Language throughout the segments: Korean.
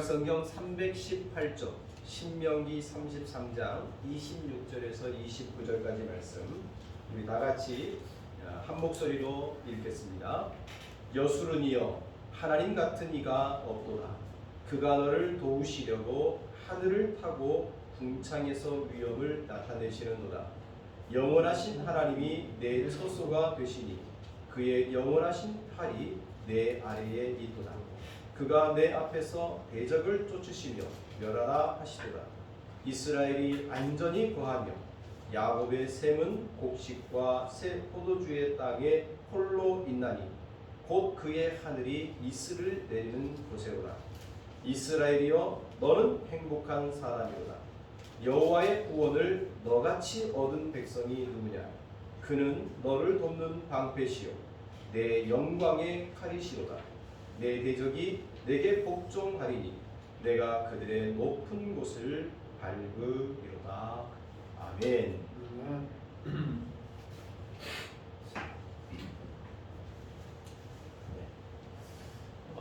성경 318쪽 신명기 33장 26절에서 29절까지 말씀 우리 다같이 한 목소리로 읽겠습니다. 여수르니여 하나님 같은 이가 없도다. 그가 너를 도우시려고 하늘을 타고 궁창에서 위엄을 나타내시는도다. 영원하신 하나님이 내 처소가 되시니 그의 영원하신 팔이 내 아래에 있도다. 그가 내 앞에서 대적을 쫓으시며 멸하라 하시도다. 이스라엘이 안전히 거하며 야곱의 샘은 곡식과 새 포도주의 땅에 홀로 있나니 곧 그의 하늘이 이슬을 내리는 곳에로다. 이스라엘이여 너는 행복한 사람이로다. 여호와의 구원을 너같이 얻은 백성이 누구냐? 그는 너를 돕는 방패시요 내 영광의 칼이시로다. 내 대적이 내게 복종하리니 내가 그들의 높은 곳을 밟으리로다. 아멘.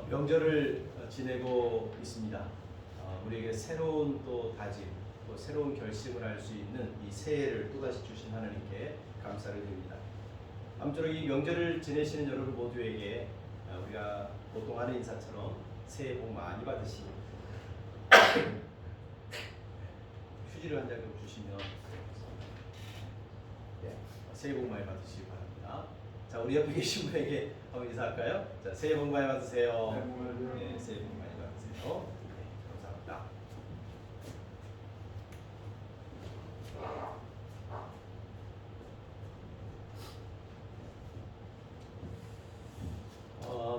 명절을 지내고 있습니다. 우리에게 새로운 또 다짐, 또 새로운 결심을 할 수 있는 이 새해를 또다시 주신 하나님께 감사를 드립니다. 아무쪼록 이 명절을 지내시는 여러분 모두에게 우리가 보통 하는 인사처럼 새해 복 많이 받으시고 휴지를 한 장좀 주시면 새해 복 많이 받으시기 바랍니다. 자, 우리 옆에 계신 분에게 한번 인사할까요? 자, 새해 복 많이 받으세요. 네, 새해 복 많이 받으세요. 네, 감사합니다.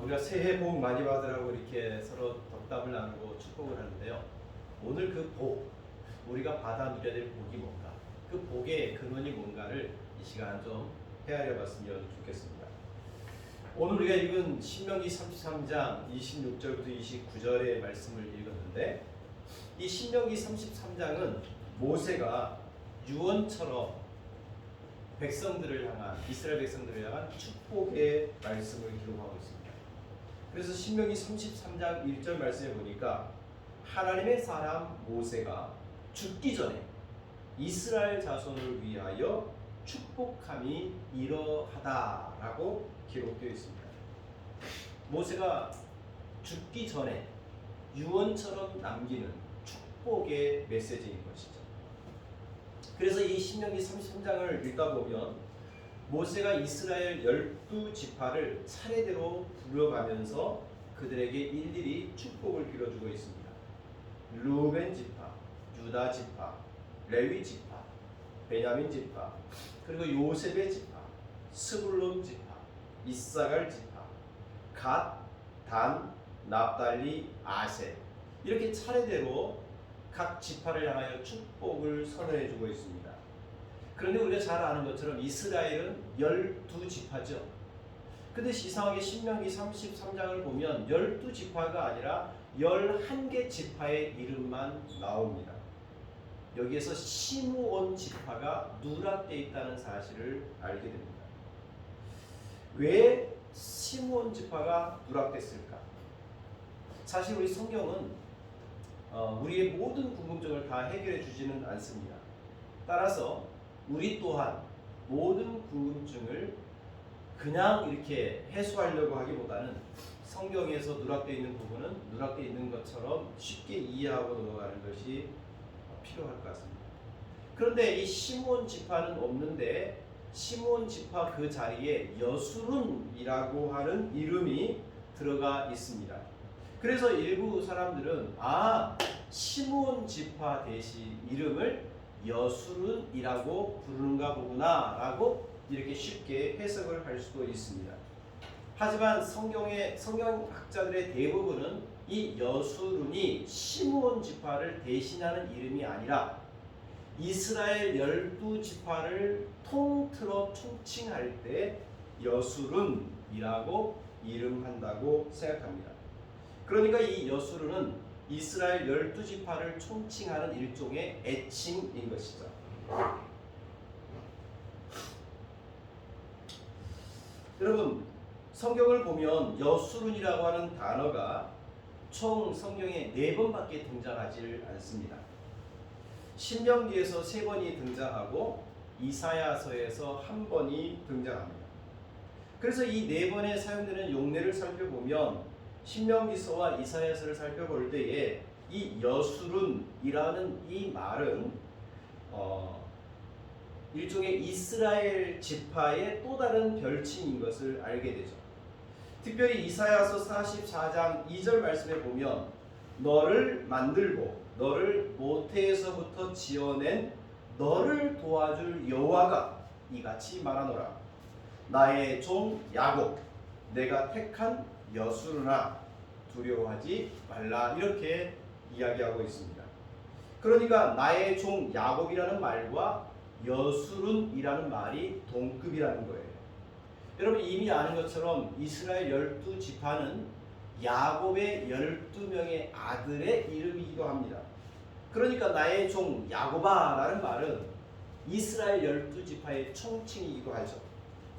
우리가 새해 복 많이 받으라고 이렇게 서로 덕담을 나누고 축복을 하는데요. 오늘 그 복, 우리가 받아 누려야 될 복이 뭔가, 그 복의 근원이 뭔가를 이 시간 좀 헤아려 봤으면 좋겠습니다. 오늘 우리가 읽은 신명기 33장 26절부터 29절의 말씀을 읽었는데, 이 신명기 33장은 모세가 유언처럼 백성들을 향한, 이스라엘 백성들을 향한 축복의 말씀을 기록하고 있습니다. 그래서 신명기 33장 1절 말씀에 보니까 하나님의 사람 모세가 죽기 전에 이스라엘 자손을 위하여 축복함이 이러하다라고 기록되어 있습니다. 모세가 죽기 전에 유언처럼 남기는 축복의 메시지인 것이죠. 그래서 이 신명기 33장을 읽다 보면 모세가 이스라엘 12지파를 차례대로 부려가면서 그들에게 일일이 축복을 빌어주고 있습니다. 루벤 지파, 유다 지파, 레위 지파, 베냐민 지파, 그리고 요셉의 지파, 스불론 지파, 이사갈 지파, 갓, 단, 납달리, 아셀, 이렇게 차례대로 각 지파를 향하여 축복을 선언해주고 있습니다. 그런데 우리가 잘 아는 것처럼 이스라엘은 12지파죠. 근데 이상하게 신명기 33장을 보면 12지파가 아니라 11개 지파의 이름만 나옵니다. 여기에서 시므온 지파가 누락되어 있다는 사실을 알게 됩니다. 왜 시므온 지파가 누락됐을까? 사실 우리 성경은 우리의 모든 궁금증을 다 해결해 주지는 않습니다. 따라서 우리 또한 모든 궁금증을 그냥 이렇게 해소하려고 하기보다는 성경에서 누락되어 있는 부분은 누락되어 있는 것처럼 쉽게 이해하고 넘어가는 것이 필요할 것 같습니다. 그런데 이 시므온 지파는 없는데 시므온 지파 그 자리에 여수룬이라고 하는 이름이 들어가 있습니다. 그래서 일부 사람들은 시므온 지파 대신 이름을 여수룬이라고 부르는가 보구나 라고 이렇게 쉽게 해석을 할 수도 있습니다. 하지만 성경학자들의 대부분은 이 여수룬이 시므온 지파를 대신하는 이름이 아니라 이스라엘 12지파를 통틀어 총칭할 때 여수룬이라고 이름한다고 생각합니다. 그러니까 이 여수룬은 이스라엘 12지파를 총칭하는 일종의 애칭인 것이죠. 여러분, 성경을 보면 여수룬이라고 하는 단어가 총 성경에 4번밖에 등장하지 않습니다. 신명기에서 3번이 등장하고 이사야서에서 1번이 등장합니다. 그래서 이 4번에 사용되는 용례를 살펴보면 신명기서와 이사야서를 살펴볼 때에 이 여술은이라는 이 말은 일종의 이스라엘 지파의 또 다른 별칭인 것을 알게 되죠. 특별히 이사야서 44장 2절 말씀에 보면 너를 만들고 너를 모태에서부터 지어낸 너를 도와줄 여호와가 이같이 말하노라. 나의 종 야곱 내가 택한 여수르나 두려워하지 말라. 이렇게 이야기하고 있습니다. 그러니까 나의 종 야곱이라는 말과 여수른이라는 말이 동급이라는 거예요. 여러분 이미 아는 것처럼 이스라엘 12지파는 야곱의 12명의 아들의 이름이기도 합니다. 그러니까 나의 종 야곱아라는 말은 이스라엘 12지파의 총칭이기도 하죠.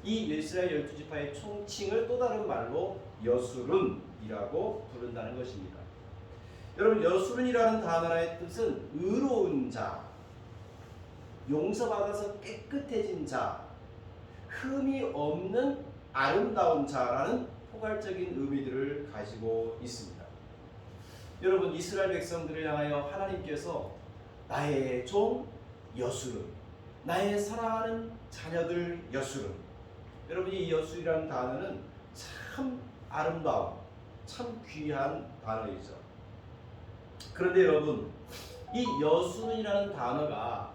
이 이스라엘 12지파의 총칭을 또 다른 말로 여수른이라고 부른다는 것입니다. 여러분 여수른이라는 단어의 뜻은 의로운 자, 용서받아서 깨끗해진 자, 흠이 없는 아름다운 자라는 포괄적인 의미들을 가지고 있습니다. 여러분 이스라엘 백성들을 향하여 하나님께서 나의 종 여수른, 나의 사랑하는 자녀들 여수른. 여러분 이 여수이라는 단어는 참 아름다운, 참 귀한 단어이죠. 그런데 여러분 이 여수른이라는 단어가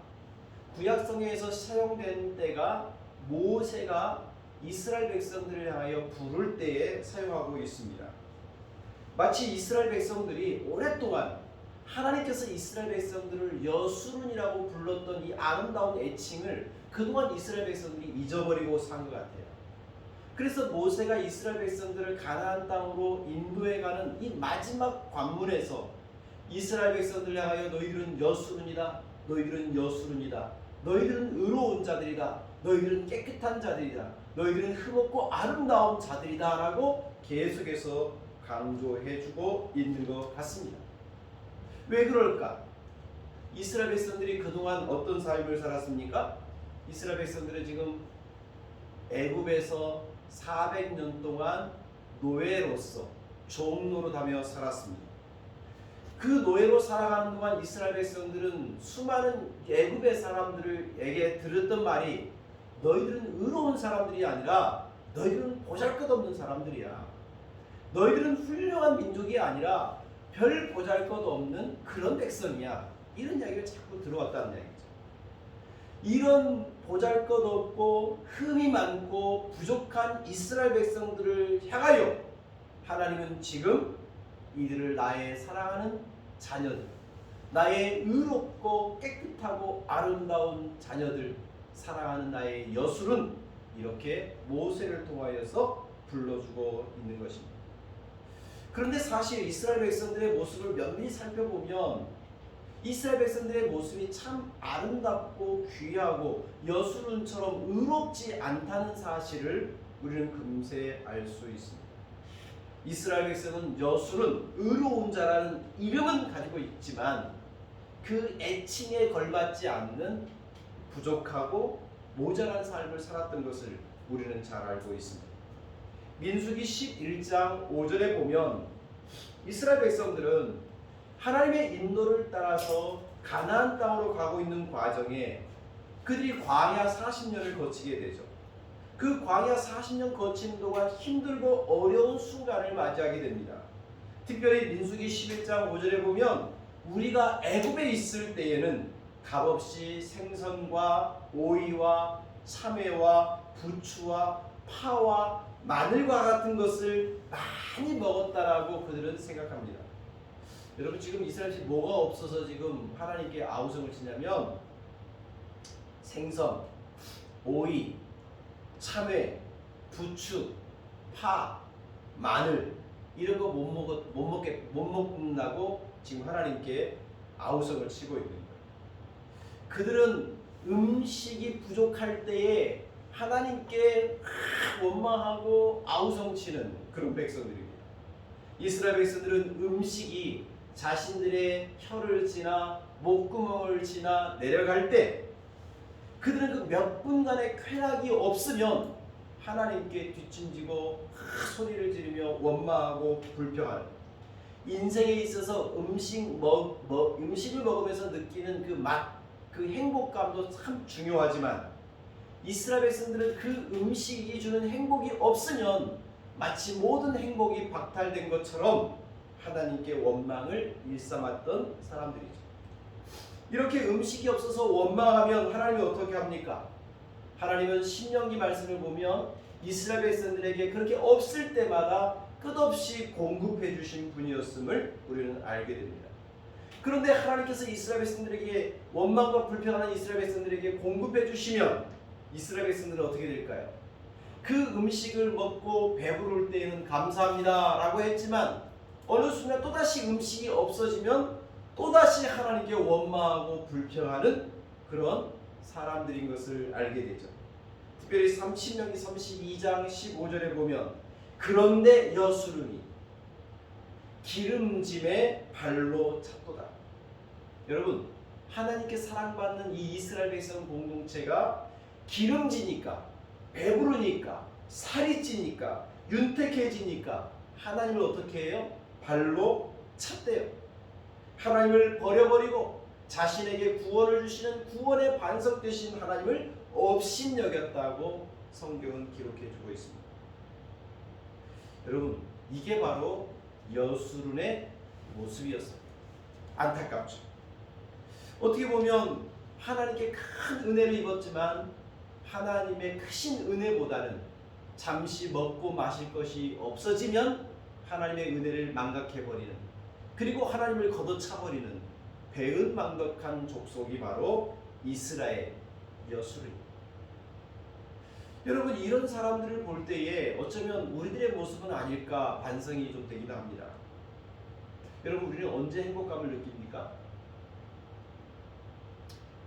구약성경에서 사용된 때가 모세가 이스라엘 백성들을 향하여 부를 때에 사용하고 있습니다. 마치 이스라엘 백성들이 오랫동안 하나님께서 이스라엘 백성들을 여수른이라고 불렀던 이 아름다운 애칭을 그동안 이스라엘 백성들이 잊어버리고 산 것 같아요. 그래서 모세가 이스라엘 백성들을 가나안 땅으로 인도해가는 이 마지막 관문에서 이스라엘 백성들을 향하여 너희들은 여수른이다, 너희들은 여수른이다, 너희들은 의로운 자들이다, 너희들은 깨끗한 자들이다, 너희들은 흠없고 아름다운 자들이다 라고 계속해서 강조해주고 있는 것 같습니다. 왜 그럴까? 이스라엘 백성들이 그동안 어떤 삶을 살았습니까? 이스라엘 백성들은 지금 애굽에서 400년 동안 노예로서 종노릇하며 살았습니다. 그 노예로 살아가는 동안 이스라엘 백성들은 수많은 애굽의 사람들에게 들었던 말이 너희들은 의로운 사람들이 아니라 너희들은 보잘것없는 사람들이야. 너희들은 훌륭한 민족이 아니라 별 보잘것없는 그런 백성이야. 이런 이야기를 자꾸 들어왔다는 얘기죠. 이런 보잘것없고 흠이 많고 부족한 이스라엘 백성들을 향하여 하나님은 지금 이들을 나의 사랑하는 자녀들, 나의 의롭고 깨끗하고 아름다운 자녀들, 사랑하는 나의 여술은 이렇게 모세를 통하여서 불러주고 있는 것입니다. 그런데 사실 이스라엘 백성들의 모습을 면밀히 살펴보면 이스라엘 백성들의 모습이 참 아름답고 귀하고 여수른처럼 의롭지 않다는 사실을 우리는 금세 알 수 있습니다. 이스라엘 백성은 여수른, 의로운 자라는 이름은 가지고 있지만 그 애칭에 걸맞지 않는 부족하고 모자란 삶을 살았던 것을 우리는 잘 알고 있습니다. 민수기 11장 5절에 보면 이스라엘 백성들은 하나님의 인도를 따라서 가나안 땅으로 가고 있는 과정에 그들이 광야 40년을 거치게 되죠. 그 광야 40년 거친 동안 힘들고 어려운 순간을 맞이하게 됩니다. 특별히 민수기 11장 5절에 보면 우리가 애굽에 있을 때에는 값없이 생선과 오이와 참외와 부추와 파와 마늘과 같은 것을 많이 먹었다라고 그들은 생각합니다. 여러분 지금 이스라엘이 뭐가 없어서 지금 하나님께 아우성을 치냐면 생선, 오이, 참외, 부추, 파, 마늘 이런 거 못 먹는다고 지금 하나님께 아우성을 치고 있는 거예요. 그들은 음식이 부족할 때에 하나님께 원망하고 아우성치는 그런 백성들입니다. 이스라엘 백성들은 음식이 자신들의 혀를 지나 목구멍을 지나 내려갈 때 그들은 그 몇 분간의 쾌락이 없으면 하나님께 뒷짐지고 소리를 지르며 원망하고 불평하는, 인생에 있어서 음식을 먹으면서 느끼는 그 맛, 그 행복감도 참 중요하지만 이스라엘 백성들은 그 음식이 주는 행복이 없으면 마치 모든 행복이 박탈된 것처럼 하나님께 원망을 일삼았던 사람들이죠. 이렇게 음식이 없어서 원망하면 하나님이 어떻게 합니까? 하나님은 신명기 말씀을 보면 이스라엘 백성들에게 그렇게 없을 때마다 끝없이 공급해 주신 분이었음을 우리는 알게 됩니다. 그런데 하나님께서 이스라엘 백성들에게 원망과 불평하는 이스라엘 백성들에게 공급해 주시면 이스라엘 백성들은 어떻게 될까요? 그 음식을 먹고 배부를 때에는 감사합니다 라고 했지만 어느 순간 또다시 음식이 없어지면 또다시 하나님께 원망하고 불평하는 그런 사람들인 것을 알게 되죠. 특별히 신명기 32장 15절에 보면 그런데 여수름이 기름짐에 발로 찼도다. 여러분, 하나님께 사랑받는 이 이스라엘 백성 공동체가 기름지니까, 배부르니까, 살이 찌니까, 윤택해지니까 하나님을 어떻게 해요? 발로 찼대요. 하나님을 버려버리고 자신에게 구원을 주시는 구원의 반석 되신 하나님을 업신여겼다고 성경은 기록해주고 있습니다. 여러분, 이게 바로 여수론의 모습이었어요. 안타깝죠. 어떻게 보면 하나님께 큰 은혜를 입었지만 하나님의 크신 은혜보다는 잠시 먹고 마실 것이 없어지면 하나님의 은혜를 망각해버리는, 그리고 하나님을 걷어차버리는 배은망덕한 족속이 바로 이스라엘 여수론입니다. 여러분, 이런 사람들을 볼 때에 어쩌면 우리들의 모습은 아닐까 반성이 좀 되기도 합니다. 여러분, 우리는 언제 행복감을 느낍니까?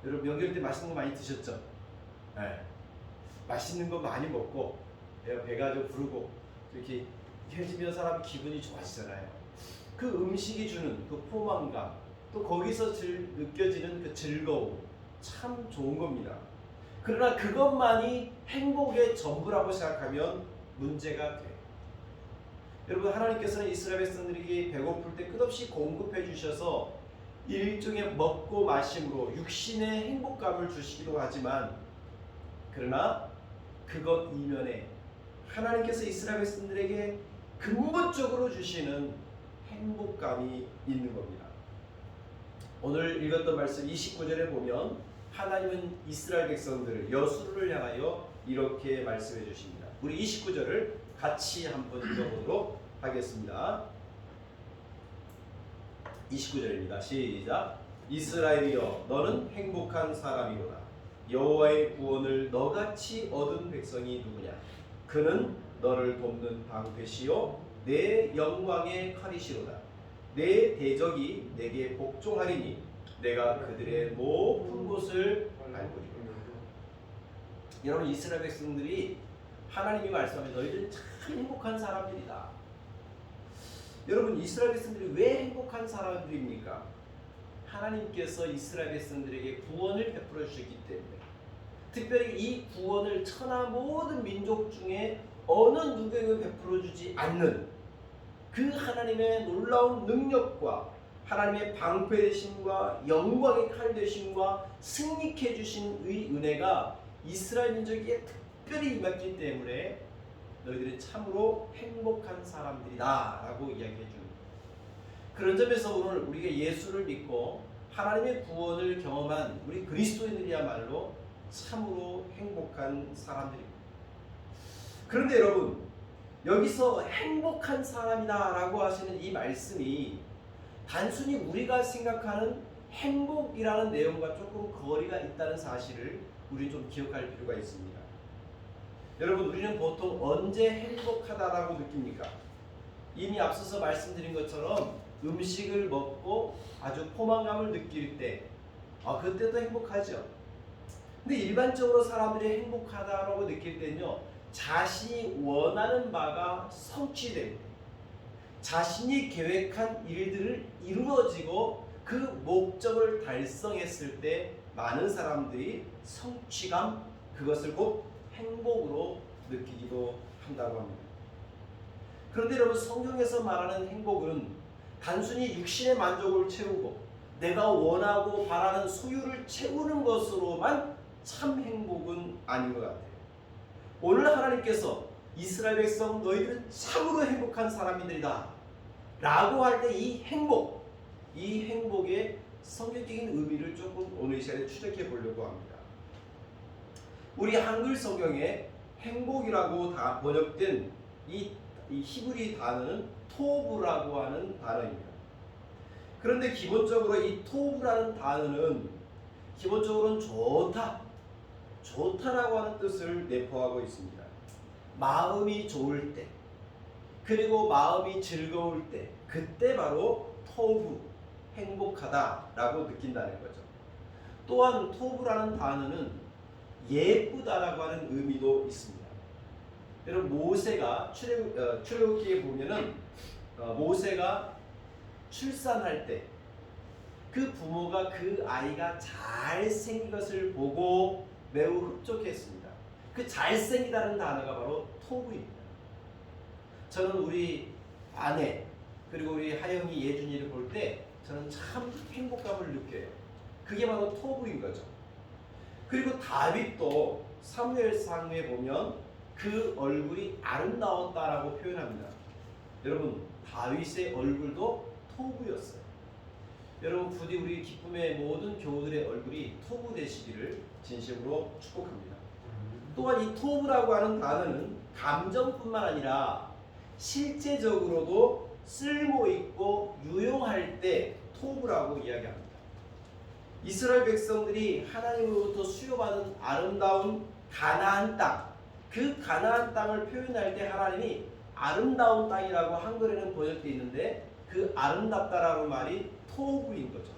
여러분, 명절 때 맛있는 거 많이 드셨죠? 네. 맛있는 거 많이 먹고 배가 좀 부르고 이렇게 해지면 사람 기분이 좋아지잖아요. 그 음식이 주는 그 포만감, 또 거기서 느껴지는 그 즐거움, 참 좋은 겁니다. 그러나 그것만이 행복의 전부라고 생각하면 문제가 돼요. 여러분, 하나님께서는 이스라엘 백성들에게 배고플 때 끝없이 공급해 주셔서 일종의 먹고 마심으로 육신의 행복감을 주시기도 하지만, 그러나 그것 이면에 하나님께서 이스라엘 백성들에게 근본적으로 주시는 행복감이 있는 겁니다. 오늘 읽었던 말씀 29절에 보면 하나님은 이스라엘 백성들을 여수를 향하여 이렇게 말씀해 주십니다. 우리 29절을 같이 한번 읽어보도록 하겠습니다. 29절입니다. 시작. 이스라엘이여, 너는 행복한 사람이로다. 여호와의 구원을 너같이 얻은 백성이 누구냐? 그는 너를 돕는 방패시요 내 영광의 칼이시로다. 내 대적이 내게 복종하리니 내가 그들의 높은 곳을 알고리라. 여러분, 이스라엘 백성들이 하나님이 말씀하면 너희들은 참 행복한 사람들이다. 여러분, 이스라엘 백성들이 왜 행복한 사람들입니까? 하나님께서 이스라엘 백성들에게 구원을 베풀어 주셨기 때문에, 특별히 이 구원을 천하 모든 민족 중에 어느 누구에게 베풀어 주지 않는 그 하나님의 놀라운 능력과 하나님의 방패 되심과 영광의 칼 되심과 승리케 주신 의 은혜가 이스라엘 민족에게 특별히 임했기 때문에 너희들은 참으로 행복한 사람들이다 라고 이야기해 줍니다. 그런 점에서 오늘 우리가 예수를 믿고 하나님의 구원을 경험한 우리 그리스도인들이야말로 참으로 행복한 사람들입니다. 그런데 여러분, 여기서 행복한 사람이다 라고 하시는 이 말씀이 단순히 우리가 생각하는 행복이라는 내용과 조금 거리가 있다는 사실을 우리 좀 기억할 필요가 있습니다. 여러분, 우리는 보통 언제 행복하다라고 느낍니까? 이미 앞서서 말씀드린 것처럼 음식을 먹고 아주 포만감을 느낄 때, 그때도 행복하죠. 근데 일반적으로 사람들이 행복하다라고 느낄 때는요, 자신이 원하는 바가 성취될 때, 자신이 계획한 일들을 이루어지고 그 목적을 달성했을 때 많은 사람들이 성취감, 그것을 곧 행복으로 느끼기도 한다고 합니다. 그런데 여러분, 성경에서 말하는 행복은 단순히 육신의 만족을 채우고 내가 원하고 바라는 소유를 채우는 것으로만 참 행복은 아닌 것 같아요. 오늘 하나님께서 이스라엘 백성 너희들은 참으로 행복한 사람들이다 라고 할 때 이 행복의 성경적인 의미를 조금 오늘 이 시간에 추적해 보려고 합니다. 우리 한글 성경에 행복이라고 다 번역된 이 히브리 단어는 토브라고 하는 단어입니다. 그런데 기본적으로 이 토브라는 단어는 기본적으로는 좋다라고 하는 뜻을 내포하고 있습니다. 마음이 좋을 때, 그리고 마음이 즐거울 때, 그때 바로 토브, 행복하다라고 느낀다는 거죠. 또한 토브라는 단어는 예쁘다라고 하는 의미도 있습니다. 여러분, 모세가 출애굽기에 보면은 모세가 출산할 때 그 부모가 그 아이가 잘생긴 것을 보고 매우 흡족했습니다. 그 잘생기다는 단어가 바로 토브입니다. 저는 우리 아내 그리고 우리 하영이 예준이를 볼 때 저는 참 행복감을 느껴요. 그게 바로 토브인 거죠. 그리고 다윗도 사무엘상에 보면 그 얼굴이 아름다웠다라고 표현합니다. 여러분, 다윗의 얼굴도 토브였어요. 여러분, 부디 우리 기쁨의 모든 교우들의 얼굴이 토브 되시기를 진심으로 축복합니다. 또한 이 토브라고 하는 단어는 감정뿐만 아니라 실제적으로도 쓸모있고 유용할 때 토브라고 이야기합니다. 이스라엘 백성들이 하나님으로부터 수여받은 아름다운 가나안 땅, 그 가나안 땅을 표현할 때 하나님이 아름다운 땅이라고 한글에는 번역되어 있는데 그 아름답다라는 말이 토브인 거죠.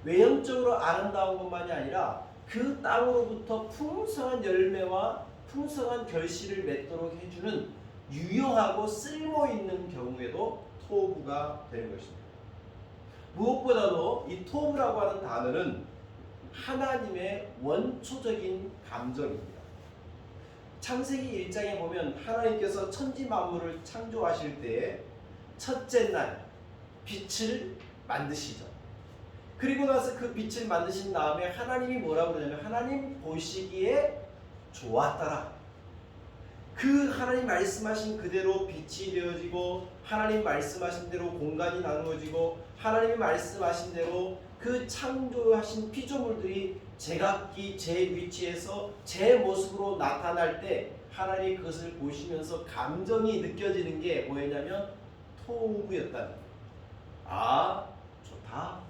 외형적으로 아름다운 것만이 아니라 그 땅으로부터 풍성한 열매와 풍성한 결실을 맺도록 해주는 유용하고 쓸모있는 경우에도 토브가 되는 것입니다. 무엇보다도 이 토브라고 하는 단어는 하나님의 원초적인 감정입니다. 창세기 1장에 보면 하나님께서 천지 만물을 창조하실 때에 첫째 날 빛을 만드시죠. 그리고 나서 그 빛을 만드신 다음에 하나님이 뭐라고 그러냐면 하나님 보시기에 좋았더라. 그 하나님 말씀하신 그대로 빛이 되어지고 하나님 말씀하신 대로 공간이 나누어지고 하나님이 말씀하신 대로 그 창조하신 피조물들이 제각기 제 위치에서 제 모습으로 나타날 때 하나님이 그것을 보시면서 감정이 느껴지는 게 뭐였냐면 토브였다는 거예요. 아, 좋다.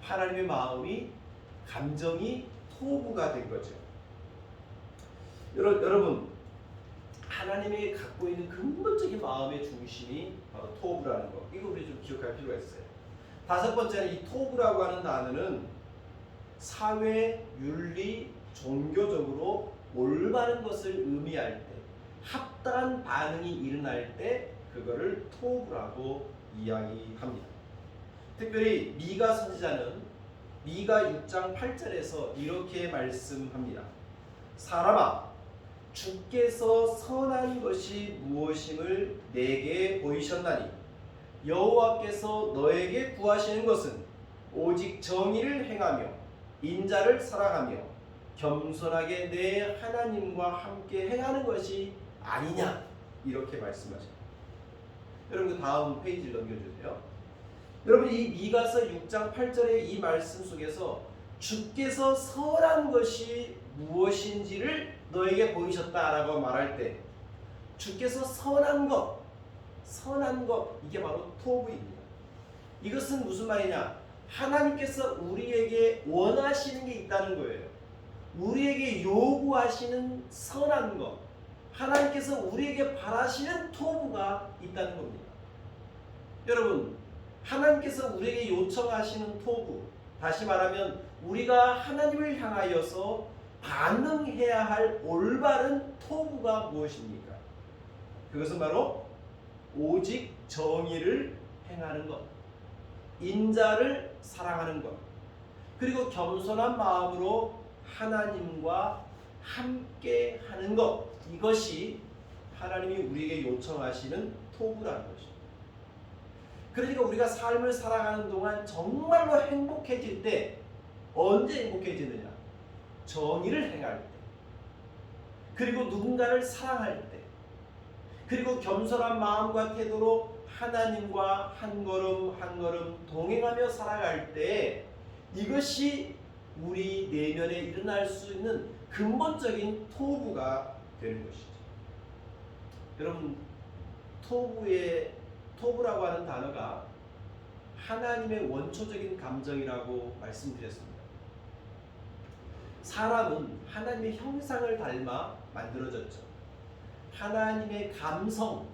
하나님의 마음이, 감정이 토브가 된 거죠. 여러분, 하나님이 갖고 있는 근본적인 마음의 중심이 바로 토브라는 거. 이거 우리 좀 기억할 필요가 있어요. 다섯 번째는 이 토브라고 하는 단어는 사회, 윤리, 종교적으로 올바른 것을 의미할 때, 합당한 반응이 일어날 때 그거를 토브라고 이야기합니다. 특별히 미가 선지자는 미가 6장 8절에서 이렇게 말씀합니다. 사람아, 주께서 선한 것이 무엇임을 내게 보이셨나니 여호와께서 너에게 구하시는 것은 오직 정의를 행하며 인자를 사랑하며 겸손하게 내 하나님과 함께 행하는 것이 아니냐, 이렇게 말씀하십니다. 여러분, 그 다음 페이지를 넘겨주세요. 여러분, 이 미가서 6장 8절의 이 말씀 속에서 주께서 선한 것이 무엇인지를 너에게 보이셨다라고 말할 때 주께서 선한 것, 이게 바로 토브입니다. 이것은 무슨 말이냐? 하나님께서 우리에게 원하시는 게 있다는 거예요. 우리에게 요구하시는 선한 것, 하나님께서 우리에게 바라시는 토브가 있다는 겁니다. 여러분, 하나님께서 우리에게 요청하시는 토브, 다시 말하면 우리가 하나님을 향하여서 반응해야 할 올바른 토브가 무엇입니까? 그것은 바로 오직 정의를 행하는 것, 인자를 사랑하는 것, 그리고 겸손한 마음으로 하나님과 함께 하는 것, 이것이 하나님이 우리에게 요청하시는 토부라는 것입니다. 그러니까 우리가 삶을 살아가는 동안 정말로 행복해질 때, 언제 행복해지느냐? 정의를 행할 때, 그리고 누군가를 사랑할 때, 그리고 겸손한 마음과 태도로 하나님과 한 걸음 한 걸음 동행하며 살아갈 때, 이것이 우리 내면에 일어날 수 있는 근본적인 토부가 되는 것이죠. 여러분, 토부라고 하는 단어가 하나님의 원초적인 감정이라고 말씀드렸습니다. 사람은 하나님의 형상을 닮아 만들어졌죠. 하나님의 감성,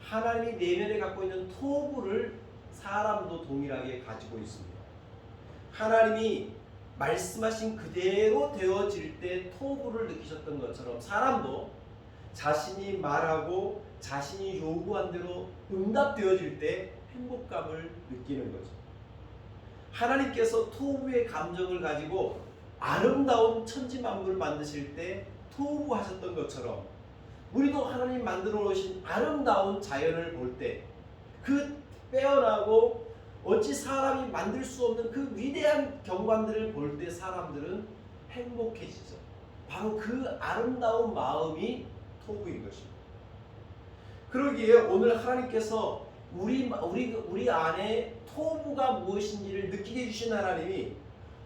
하나님이 내면에 갖고 있는 토부를 사람도 동일하게 가지고 있습니다. 하나님이 말씀하신 그대로 되어질 때 토부를 느끼셨던 것처럼 사람도 자신이 말하고 자신이 요구한 대로 응답되어질 때 행복감을 느끼는 거죠. 하나님께서 토부의 감정을 가지고 아름다운 천지만물을 만드실 때 토부하셨던 것처럼 우리도 하나님 만들어 놓으신 아름다운 자연을 볼 때 그 빼어나고 어찌 사람이 만들 수 없는 그 위대한 경관들을 볼 때 사람들은 행복해지죠. 바로 그 아름다운 마음이 토부인 것입니다. 그러기에 오늘 하나님께서 우리 안에 토부가 무엇인지를 느끼게 해주신 하나님이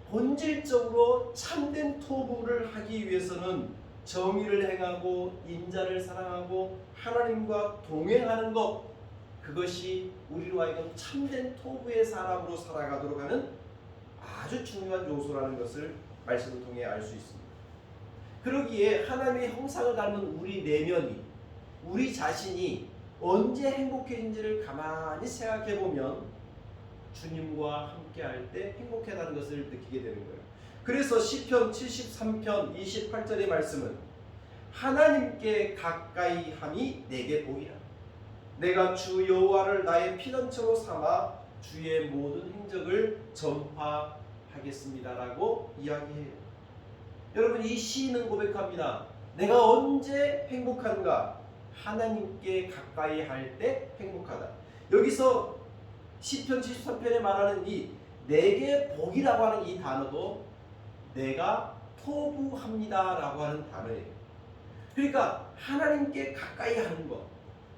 본질적으로 참된 토부를 하기 위해서는 정의를 행하고 인자를 사랑하고 하나님과 동행하는 것, 그것이 우리로 하여금 참된 토부의 사람으로 살아가도록 하는 아주 중요한 요소라는 것을 말씀을 통해 알 수 있습니다. 그러기에 하나님의 형상을 닮은 우리 내면이, 우리 자신이 언제 행복해진지를 가만히 생각해 보면 주님과 함께할 때 행복하다는 것을 느끼게 되는 거예요. 그래서 시편 73편 28절의 말씀은 하나님께 가까이 함이 내게 보이라. 내가 주 여호와를 나의 피난처로 삼아 주의 모든 행적을 전파하겠습니다라고 이야기해요. 여러분, 이 시인은 고백합니다. 내가 언제 행복한가? 하나님께 가까이 할 때 행복하다. 여기서 시편 73편에 말하는 이 내게 복이라고 하는 이 단어도 내가 토부합니다 라고 하는 단어예요. 그러니까 하나님께 가까이 하는 것,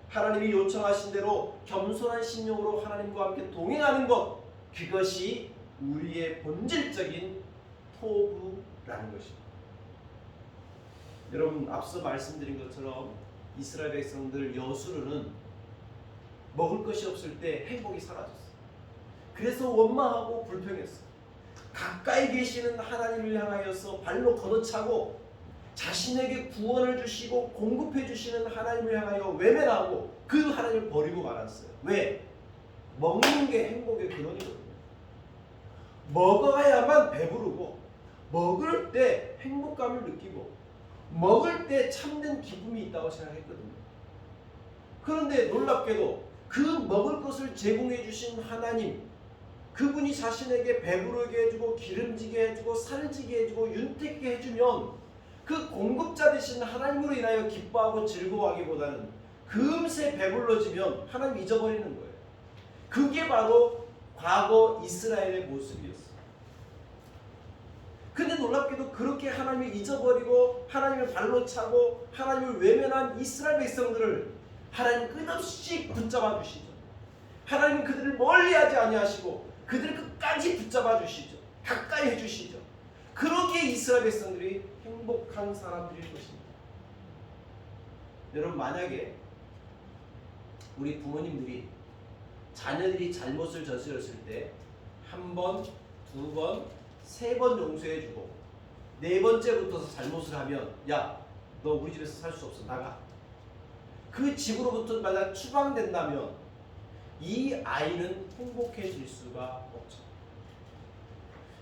하나님이 요청하신 대로 겸손한 심령으로 하나님과 함께 동행하는 것, 그것이 우리의 본질적인 토부라는 것입니다. 여러분, 앞서 말씀드린 것처럼 이스라엘 백성들 여수르는 먹을 것이 없을 때 행복이 사라졌어요. 그래서 원망하고 불평했어요. 가까이 계시는 하나님을 향하여서 발로 걷어차고 자신에게 구원을 주시고 공급해 주시는 하나님을 향하여 외면하고 그 하나님을 버리고 말았어요. 왜? 먹는 게 행복의 근원이거든요. 먹어야만 배부르고 먹을 때 행복감을 느끼고 먹을 때 참된 기쁨이 있다고 생각했거든요. 그런데 놀랍게도 그 먹을 것을 제공해 주신 하나님, 그분이 자신에게 배부르게 해주고 기름지게 해주고 살찌게 해주고 윤택게 해주면 그 공급자 되신 하나님으로 인하여 기뻐하고 즐거워하기보다는 금세 배불러지면 하나님 잊어버리는 거예요. 그게 바로 과거 이스라엘의 모습이었어요. 근데 놀랍게도 그렇게 하나님을 잊어버리고 하나님을 발로 차고 하나님을 외면한 이스라엘 백성들을 하나님 끝없이 붙잡아 주시죠. 하나님은 그들을 멀리하지 아니하시고 그들을 끝까지 붙잡아 주시죠. 가까이 해주시죠. 그렇게 이스라엘 백성들이 행복한 사람들일 것입니다. 여러분, 만약에 우리 부모님들이 자녀들이 잘못을 저질렀을 때 한 번, 두 번, 세 번 용서해주고 네 번째부터 잘못을 하면 야, 너 우리 집에서 살 수 없어, 나가. 그 집으로부터 만약 추방된다면 이 아이는 행복해질 수가 없죠.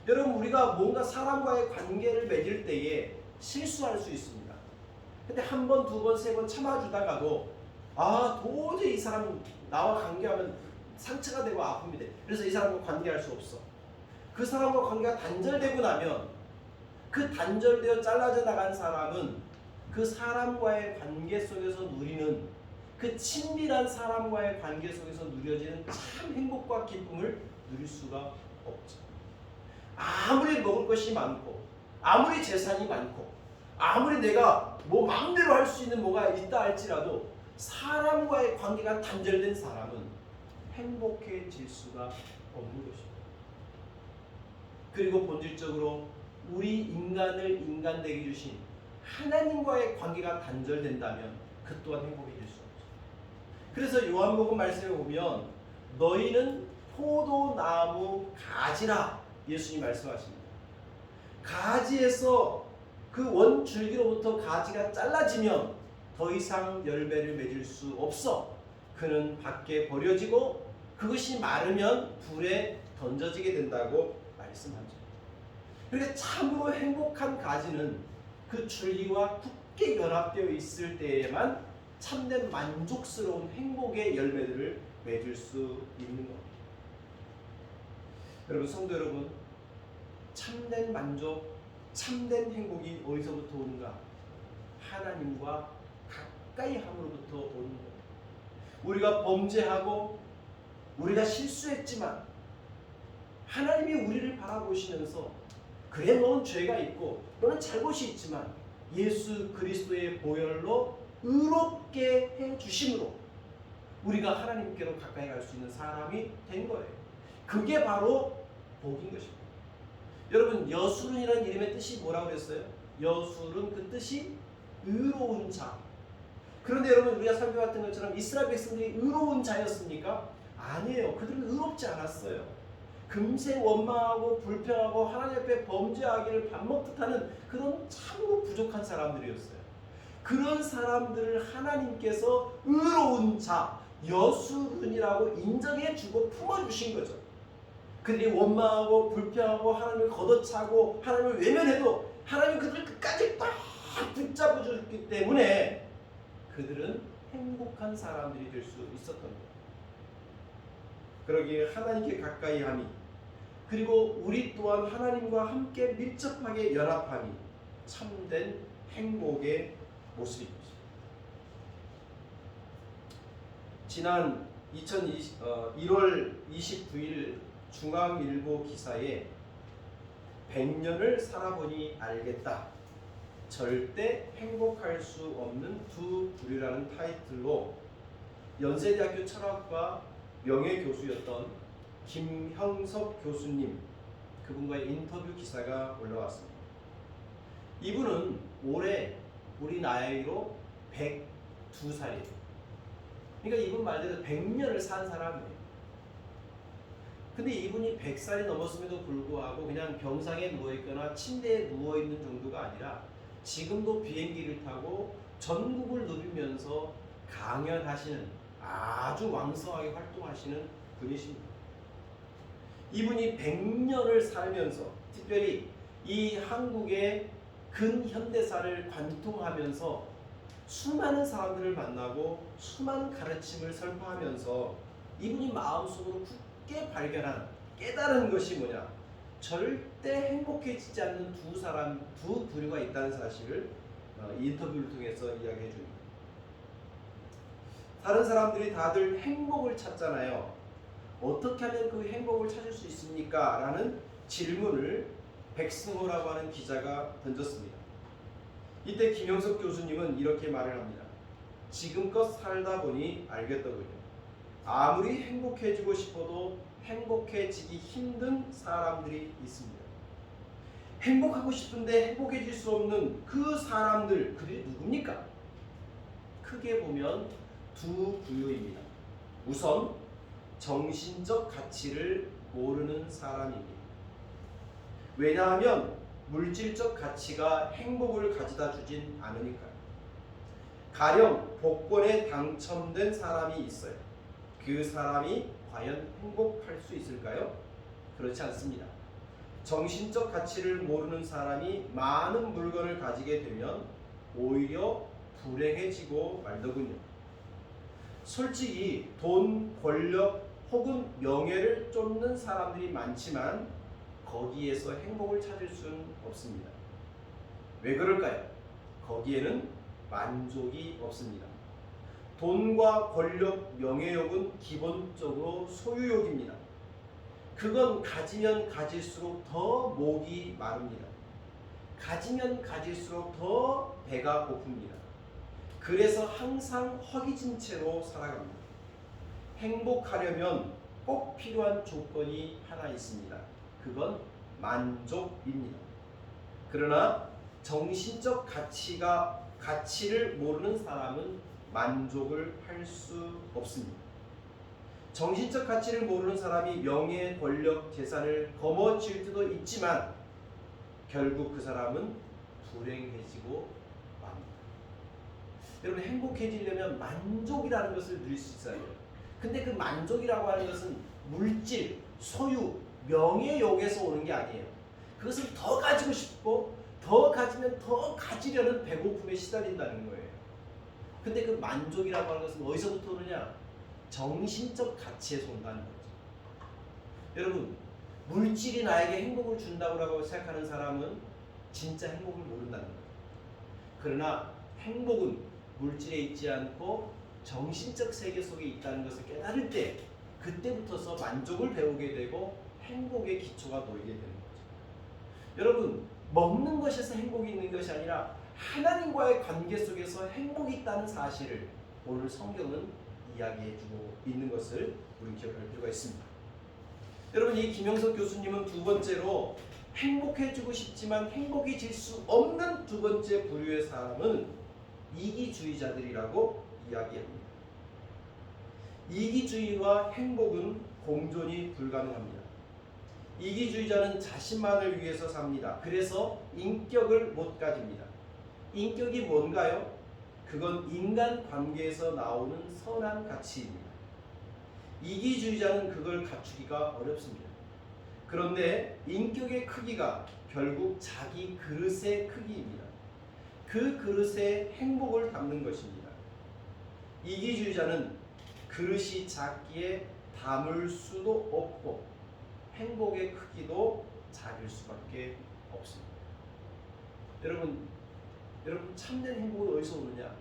여러분, 우리가 뭔가 사람과의 관계를 맺을 때에 실수할 수 있습니다. 근데 한 번, 두 번, 세 번 참아주다가도 도저히 이 사람 나와 관계하면 상처가 되고 아픔이 돼. 그래서 이 사람과 관계할 수 없어. 그 사람과 관계가 단절되고 나면 그 단절되어 잘라져 나간 사람은 그 사람과의 관계 속에서 누리는 그 친밀한 사람과의 관계 속에서 누려지는 참 행복과 기쁨을 누릴 수가 없죠. 아무리 먹을 것이 많고 아무리 재산이 많고 아무리 내가 뭐 마음대로 할 수 있는 뭐가 있다 할지라도 사람과의 관계가 단절된 사람은 행복해질 수가 없는 것입니다. 그리고 본질적으로 우리 인간을 인간되게 주신 하나님과의 관계가 단절된다면 그 또한 행복해질 수 없죠. 그래서 요한복음 말씀에 보면 너희는 포도나무 가지라 예수님 말씀하십니다. 가지에서 그 원줄기로부터 가지가 잘라지면 더 이상 열매를 맺을 수 없어. 그는 밖에 버려지고 그것이 마르면 불에 던져지게 된다고 말씀하죠. 그러니까 참으로 행복한 가지는 그 줄기와 굳게 연합되어 있을 때에만 참된 만족스러운 행복의 열매들을 맺을 수 있는 겁니다. 여러분, 성도 여러분, 참된 만족, 참된 행복이 어디서부터 오는가? 하나님과 가까이 함으로부터 오는 겁니다. 우리가 범죄하고 우리가 실수했지만 하나님이 우리를 바라보시면서 그래 너는 죄가 있고 너는 잘못이 있지만 예수 그리스도의 보혈로 의롭게 해주심으로 우리가 하나님께로 가까이 갈 수 있는 사람이 된 거예요. 그게 바로 복인 것입니다. 여러분, 여술은이라는 이름의 뜻이 뭐라고 그랬어요? 여술은 그 뜻이 의로운 자. 그런데 여러분, 우리가 살펴봤던 것처럼 이스라엘 백성들이 의로운 자였습니까? 아니에요. 그들은 의롭지 않았어요. 금세 원망하고 불평하고 하나님 앞에 범죄하기를 밥 먹듯 하는 그런 참으로 부족한 사람들이었어요. 그런 사람들을 하나님께서 의로운 자, 여술은이라고 인정해주고 품어주신 거죠. 그들이 원망하고 불평하고 하나님을 걷어차고 하나님을 외면해도 하나님은 그들을 끝까지 딱 붙잡아 줬기 때문에 그들은 행복한 사람들이 될 수 있었던 거예요. 그러기에 하나님께 가까이 함이, 그리고 우리 또한 하나님과 함께 밀접하게 연합함이 참된 행복의 모습입니다. 지난 1월 29일 중앙일보 기사에 100년을 살아보니 알겠다. 절대 행복할 수 없는 두 부류라는 타이틀로 연세대학교 철학과 명예교수였던 김형석 교수님, 그분과의 인터뷰 기사가 올라왔습니다. 이분은 올해 우리 나이로 102살이에요. 그러니까 이분 말대로 100년을 산 사람이에요. 근데 이분이 100살이 넘었음에도 불구하고 그냥 병상에 누워있거나 침대에 누워있는 정도가 아니라 지금도 비행기를 타고 전국을 누비면서 강연하시는, 아주 왕성하게 활동하시는 분이십니다. 이분이 100년을 살면서 특별히 이 한국의 근현대사를 관통하면서 수많은 사람들을 만나고 수많은 가르침을 설파하면서 이분이 마음속으로 굳게 발견한 깨달은 것이 뭐냐? 절대 행복해지지 않는 두 부류가 있다는 사실을 인터뷰를 통해서 이야기해 줍니다. 다른 사람들이 다들 행복을 찾잖아요. 어떻게 하면 그 행복을 찾을 수 있습니까? 라는 질문을 백승호라고 하는 기자가 던졌습니다. 이때 김형석 교수님은 이렇게 말을 합니다. 지금껏 살다 보니 알겠더군요. 아무리 행복해지고 싶어도 행복해지기 힘든 사람들이 있습니다. 행복하고 싶은데 행복해질 수 없는 그 사람들, 그들이 누굽니까? 크게 보면 두 부류입니다. 우선 정신적 가치를 모르는 사람입니다. 왜냐하면 물질적 가치가 행복을 가져다 주진 않으니까요. 가령 복권에 당첨된 사람이 있어요. 그 사람이 과연 행복할 수 있을까요? 그렇지 않습니다. 정신적 가치를 모르는 사람이 많은 물건을 가지게 되면 오히려 불행해지고 말더군요. 솔직히 돈, 권력 혹은 명예를 쫓는 사람들이 많지만 거기에서 행복을 찾을 수는 없습니다. 왜 그럴까요? 거기에는 만족이 없습니다. 돈과 권력, 명예욕은 기본적으로 소유욕입니다. 그건 가지면 가질수록 더 목이 마릅니다. 가지면 가질수록 더 배가 고픕니다. 그래서 항상 허기진 채로 살아갑니다. 행복하려면 꼭 필요한 조건이 하나 있습니다. 그건 만족입니다. 그러나 정신적 가치를 모르는 사람은 만족을 할 수 없습니다. 정신적 가치를 모르는 사람이 명예, 권력, 재산을 거머쥘 수도 있지만 결국 그 사람은 불행해지고 맙니다. 여러분, 행복해지려면 만족이라는 것을 누릴 수 있어야 돼요. 근데 그 만족이라고 하는 것은 물질, 소유, 명예욕에서 오는 게 아니에요. 그것을 더 가지고 싶고 더 가지면 더 가지려는 배고픔에 시달린다는 거예요. 근데 그 만족이라고 하는 것은 어디서부터 오느냐? 정신적 가치에서 온다는 거죠. 여러분, 물질이 나에게 행복을 준다고 생각하는 사람은 진짜 행복을 모른다는 거예요. 그러나 행복은 물질에 있지 않고 정신적 세계 속에 있다는 것을 깨달을 때 그때부터서 만족을 배우게 되고 행복의 기초가 놓이게 되는 거죠. 여러분, 먹는 것에서 행복이 있는 것이 아니라 하나님과의 관계 속에서 행복이 있다는 사실을 오늘 성경은 이야기해주고 있는 것을 우리 기억할 필요가 있습니다. 여러분, 이 김영석 교수님은 두 번째로 행복해지고 싶지만 행복해질 수 없는 두 번째 부류의 사람은 이기주의자들이라고 이야기합니다. 이기주의와 행복은 공존이 불가능합니다. 이기주의자는 자신만을 위해서 삽니다. 그래서 인격을 못 가집니다. 인격이 뭔가요? 그건 인간 관계에서 나오는 선한 가치입니다. 이기주의자는 그걸 갖추기가 어렵습니다. 그런데 인격의 크기가 결국 자기 그릇의 크기입니다. 그 그릇에 행복을 담는 것입니다. 이기주의자는 그릇이 작기에 담을 수도 없고 행복의 크기도 작을 수밖에 없습니다. 여러분 참된 행복은 어디서 오느냐?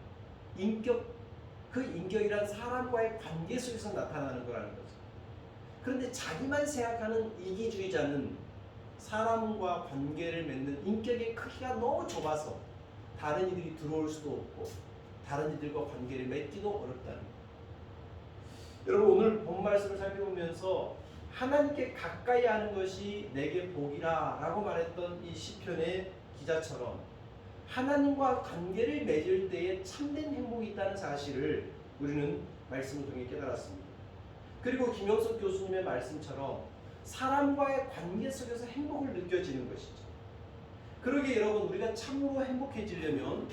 그 인격이란 사람과의 관계 속에서 나타나는 거라는 거죠. 그런데 자기만 생각하는 이기주의자는 사람과 관계를 맺는 인격의 크기가 너무 좁아서 다른 이들이 들어올 수도 없고 다른 이들과 관계를 맺기도 어렵다는 거예요. 여러분, 오늘 본 말씀을 살펴보면서 하나님께 가까이 하는 것이 내게 복이라 라고 말했던 이 시편의 기자처럼 하나님과 관계를 맺을 때에 참된 행복이 있다는 사실을 우리는 말씀을 통해 깨달았습니다. 그리고 김영석 교수님의 말씀처럼 사람과의 관계 속에서 행복을 느껴지는 것이죠. 그러기에 여러분, 우리가 참으로 행복해지려면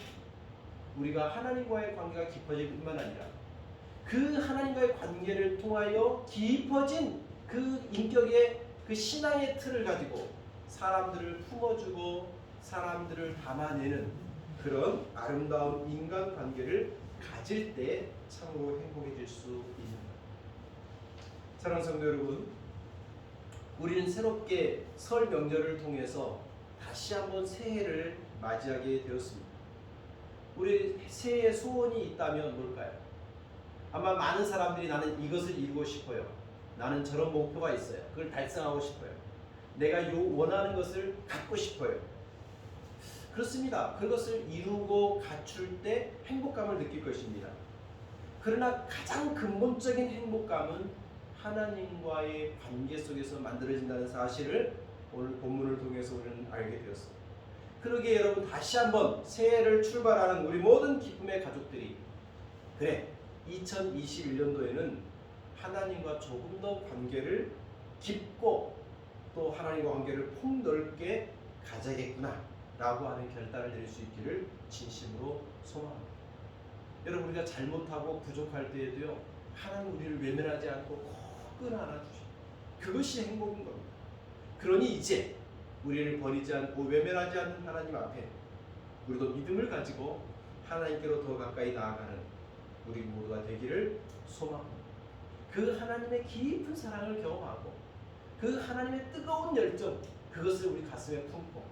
우리가 하나님과의 관계가 깊어질 뿐만 아니라 그 하나님과의 관계를 통하여 깊어진 그 인격의 그 신앙의 틀을 가지고 사람들을 품어주고 사람들을 담아내는 그런 아름다운 인간관계를 가질 때 참으로 행복해질 수 있는 것. 사랑하는 성도 여러분, 우리는 새롭게 설 명절을 통해서 다시 한번 새해를 맞이하게 되었습니다. 우리 새해 소원이 있다면 뭘까요? 아마 많은 사람들이 나는 이것을 이루고 싶어요. 나는 저런 목표가 있어요. 그걸 달성하고 싶어요. 내가 원하는 것을 갖고 싶어요. 그렇습니다. 그것을 이루고 갖출 때 행복감을 느낄 것입니다. 그러나 가장 근본적인 행복감은 하나님과의 관계 속에서 만들어진다는 사실을 오늘 본문을 통해서 우리는 알게 되었습니다. 그러기에 여러분, 다시 한번 새해를 출발하는 우리 모든 기쁨의 가족들이 그래, 2021년도에는 하나님과 조금 더 관계를 깊고 또 하나님과 관계를 폭넓게 가져야겠구나 라고 하는 결단을 내릴 수 있기를 진심으로 소망합니다. 여러분, 우리가 잘못하고 부족할 때에도요, 하나님 우리를 외면하지 않고 꼭 안아주십니다. 그것이 행복인 겁니다. 그러니 이제 우리를 버리지 않고 외면하지 않는 하나님 앞에 우리도 믿음을 가지고 하나님께로 더 가까이 나아가는 우리 모두가 되기를 소망합니다. 그 하나님의 깊은 사랑을 경험하고 그 하나님의 뜨거운 열정, 그것을 우리 가슴에 품고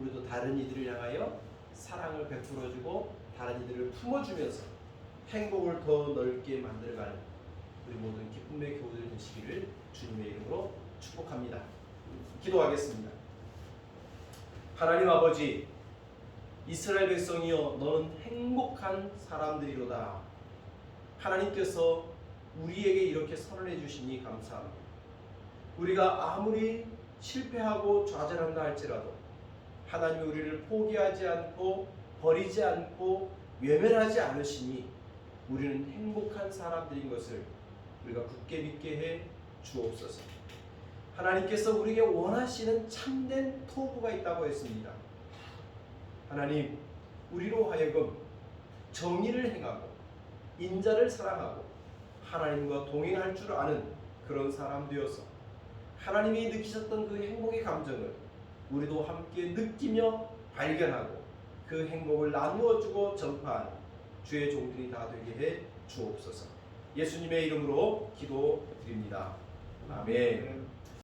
우리도 다른 이들을 향하여 사랑을 베풀어주고 다른 이들을 품어주면서 행복을 더 넓게 만들어가는 우리 모든 기쁨의 교우들 되시기를 주님의 이름으로 축복합니다. 기도하겠습니다. 하나님 아버지, 이스라엘 백성이여 너는 행복한 사람들이로다. 하나님께서 우리에게 이렇게 선언해 주시니 감사합니다. 우리가 아무리 실패하고 좌절한다 할지라도 하나님이 우리를 포기하지 않고 버리지 않고 외면하지 않으시니 우리는 행복한 사람들인 것을 우리가 굳게 믿게 해 주옵소서. 하나님께서 우리에게 원하시는 참된 토부가 있다고 했습니다. 하나님, 우리로 하여금 정의를 행하고 인자를 사랑하고 하나님과 동행할 줄 아는 그런 사람 되어서 하나님이 느끼셨던 그 행복의 감정을 우리도 함께 느끼며 발견하고 그 행복을 나누어 주고 전파하는 주의 종들이 다 되게 해 주옵소서. 예수님의 이름으로 기도드립니다. 아멘.